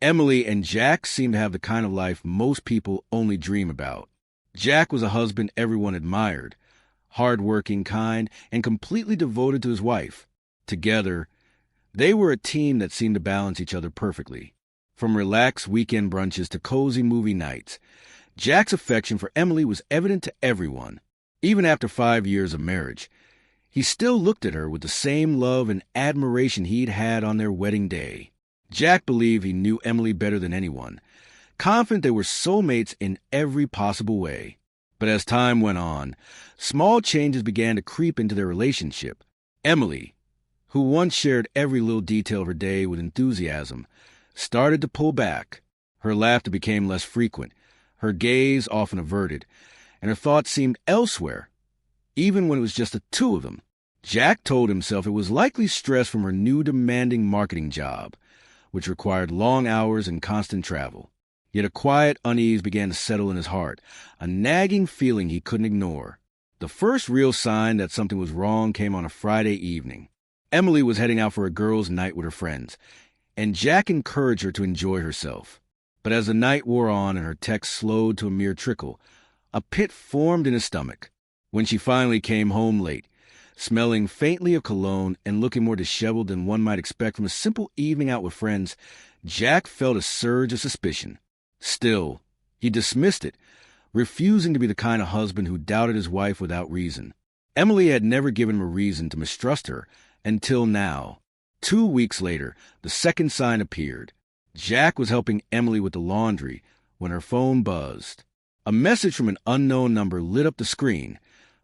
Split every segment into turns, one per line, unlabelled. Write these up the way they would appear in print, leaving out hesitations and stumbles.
Emily and Jack seemed to have the kind of life most people only dream about. Jack was a husband everyone admired, hard-working, kind, and completely devoted to his wife. Together, they were a team that seemed to balance each other perfectly. From relaxed weekend brunches to cozy movie nights, Jack's affection for Emily was evident to everyone. Even after 5 years of marriage, he still looked at her with the same love and admiration he'd had on their wedding day. Jack believed he knew Emily better than anyone, confident they were soulmates in every possible way. But as time went on, small changes began to creep into their relationship. Emily, who once shared every little detail of her day with enthusiasm, started to pull back. Her laughter became less frequent, her gaze often averted, and her thoughts seemed elsewhere, even when it was just the two of them. Jack told himself it was likely stress from her new demanding marketing job, which required long hours and constant travel. Yet a quiet unease began to settle in his heart, a nagging feeling he couldn't ignore. The first real sign that something was wrong came on a Friday evening. Emily was heading out for a girls' night with her friends, and Jack encouraged her to enjoy herself. But as the night wore on and her text slowed to a mere trickle, a pit formed in his stomach. When she finally came home late, smelling faintly of cologne and looking more disheveled than one might expect from a simple evening out with friends, Jack felt a surge of suspicion. Still, he dismissed it, refusing to be the kind of husband who doubted his wife without reason. Emily had never given him a reason to mistrust her until now. 2 weeks later, the second sign appeared. Jack was helping Emily with the laundry when her phone buzzed. A message from an unknown number lit up the screen.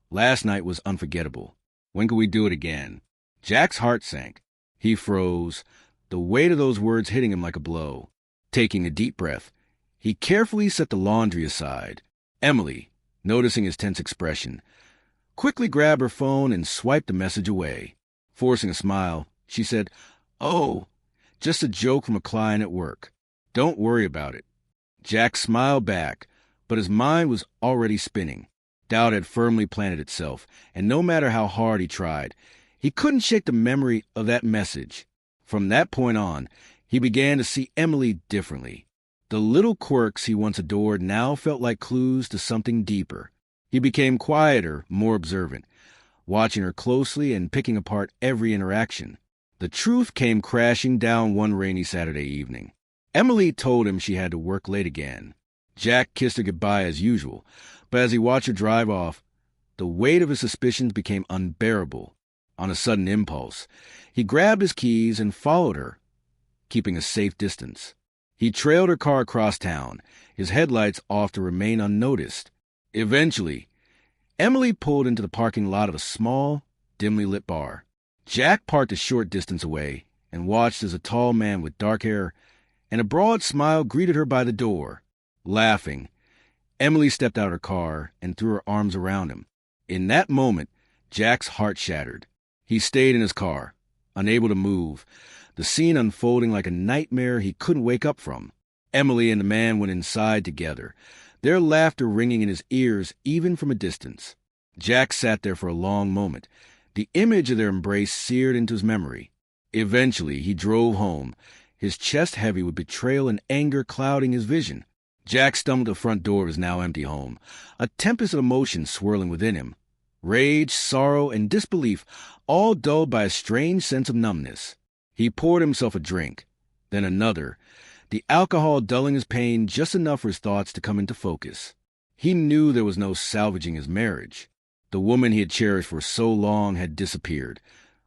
Last night was unforgettable. When could we do it again? Jack's heart sank. He froze, the weight of those words hitting him like a blow. Taking a deep breath, he carefully set the laundry aside. Emily, noticing his tense expression, quickly grabbed her phone and swiped the message away. Forcing a smile, she said, "Oh, just a joke from a client at work. Don't worry about it." Jack smiled back, but his mind was already spinning. Doubt had firmly planted itself, and no matter how hard he tried, he couldn't shake the memory of that message. From that point on, he began to see Emily differently. The little quirks he once adored now felt like clues to something deeper. He became quieter, more observant, watching her closely and picking apart every interaction. The truth came crashing down one rainy Saturday evening. Emily told him she had to work late again. Jack kissed her goodbye as usual, but as he watched her drive off, the weight of his suspicions became unbearable. On a sudden impulse, he grabbed his keys and followed her, keeping a safe distance. He trailed her car across town, his headlights off to remain unnoticed. Eventually, Emily pulled into the parking lot of a small, dimly lit bar. Jack parked a short distance away and watched as a tall man with dark hair and a broad smile greeted her by the door. Laughing, Emily stepped out of her car and threw her arms around him. In that moment, Jack's heart shattered. He stayed in his car, unable to move, the scene unfolding like a nightmare he couldn't wake up from. Emily and the man went inside together, their laughter ringing in his ears even from a distance. Jack sat there for a long moment, the image of their embrace seared into his memory. Eventually, he drove home, his chest heavy with betrayal and anger clouding his vision. Jack stumbled to the front door of his now empty home, a tempest of emotions swirling within him. Rage, sorrow, and disbelief, all dulled by a strange sense of numbness. He poured himself a drink, then another, the alcohol dulling his pain just enough for his thoughts to come into focus. He knew there was no salvaging his marriage. The woman he had cherished for so long had disappeared,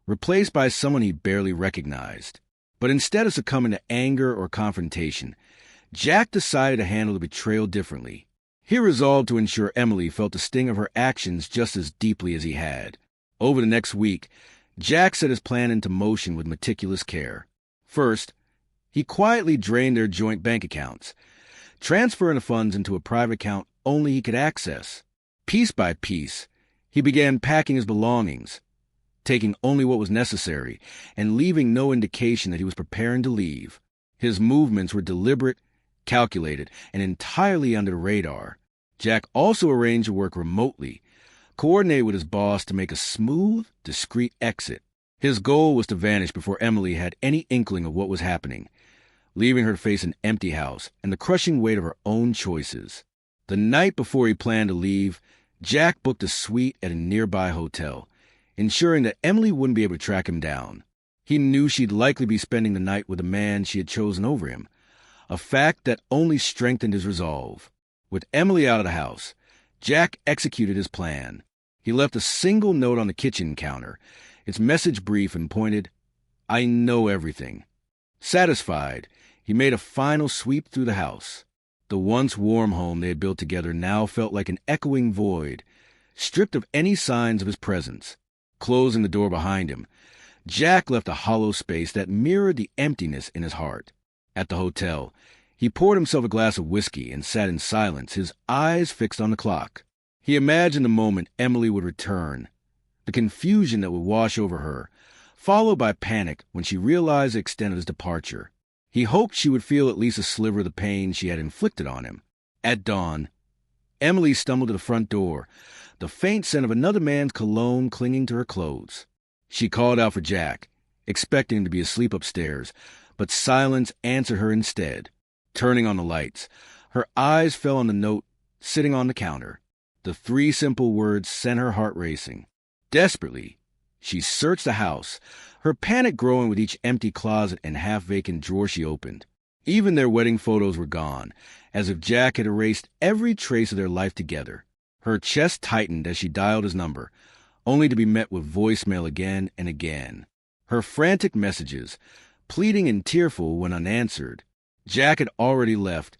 replaced by someone he barely recognized. But instead of succumbing to anger or confrontation, Jack decided to handle the betrayal differently. He resolved to ensure Emily felt the sting of her actions just as deeply as he had. Over the next week, Jack set his plan into motion with meticulous care. First, he quietly drained their joint bank accounts, transferring the funds into a private account only he could access. Piece by piece, he began packing his belongings, taking only what was necessary and leaving no indication that he was preparing to leave. His movements were deliberate, calculated, and entirely under the radar. Jack also arranged to work remotely, coordinated with his boss to make a smooth, discreet exit. His goal was to vanish before Emily had any inkling of what was happening. leaving her to face an empty house and the crushing weight of her own choices. The night before he planned to leave, Jack booked a suite at a nearby hotel, ensuring that Emily wouldn't be able to track him down. He knew she'd likely be spending the night with the man she had chosen over him, a fact that only strengthened his resolve. With Emily out of the house, Jack executed his plan. He left a single note on the kitchen counter, its message brief and pointed, "I know everything." Satisfied, he made a final sweep through the house. The once warm home they had built together now felt like an echoing void, stripped of any signs of his presence. Closing the door behind him, Jack left a hollow space that mirrored the emptiness in his heart. At the hotel, he poured himself a glass of whiskey and sat in silence, his eyes fixed on the clock. He imagined the moment Emily would return, the confusion that would wash over her, followed by panic when she realized the extent of his departure. He hoped she would feel at least a sliver of the pain she had inflicted on him. At dawn, Emily stumbled to the front door, the faint scent of another man's cologne clinging to her clothes. She called out for Jack, expecting him to be asleep upstairs, but silence answered her instead. Turning on the lights, her eyes fell on the note sitting on the counter. The 3 simple words sent her heart racing. Desperately, she searched the house, her panic growing with each empty closet and half-vacant drawer she opened. Even their wedding photos were gone, as if Jack had erased every trace of their life together. Her chest tightened as she dialed his number, only to be met with voicemail again and again. Her frantic messages, pleading and tearful when unanswered. Jack had already left,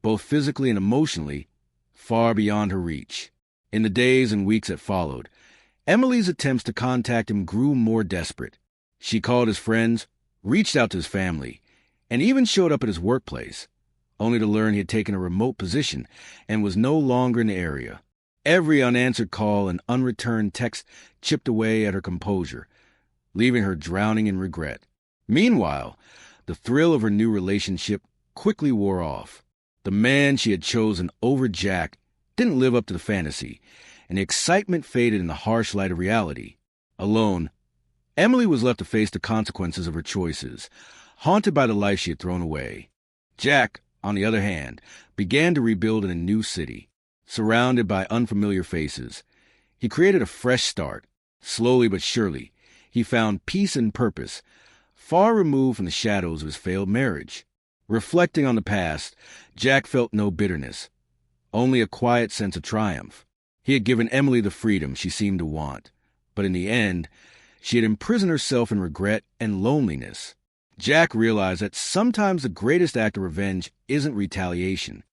both physically and emotionally, far beyond her reach. In the days and weeks that followed, Emily's attempts to contact him grew more desperate. She called his friends, reached out to his family, and even showed up at his workplace, only to learn he had taken a remote position and was no longer in the area. Every unanswered call and unreturned text chipped away at her composure, leaving her drowning in regret. Meanwhile, the thrill of her new relationship quickly wore off. The man she had chosen over Jack didn't live up to the fantasy, and the excitement faded in the harsh light of reality. Alone, Emily was left to face the consequences of her choices, haunted by the life she had thrown away. Jack, on the other hand, began to rebuild in a new city, surrounded by unfamiliar faces. He created a fresh start. Slowly but surely, he found peace and purpose, far removed from the shadows of his failed marriage. Reflecting on the past, Jack felt no bitterness, only a quiet sense of triumph. He had given Emily the freedom she seemed to want, but in the end, she had imprisoned herself in regret and loneliness. Jack realized that sometimes the greatest act of revenge isn't retaliation.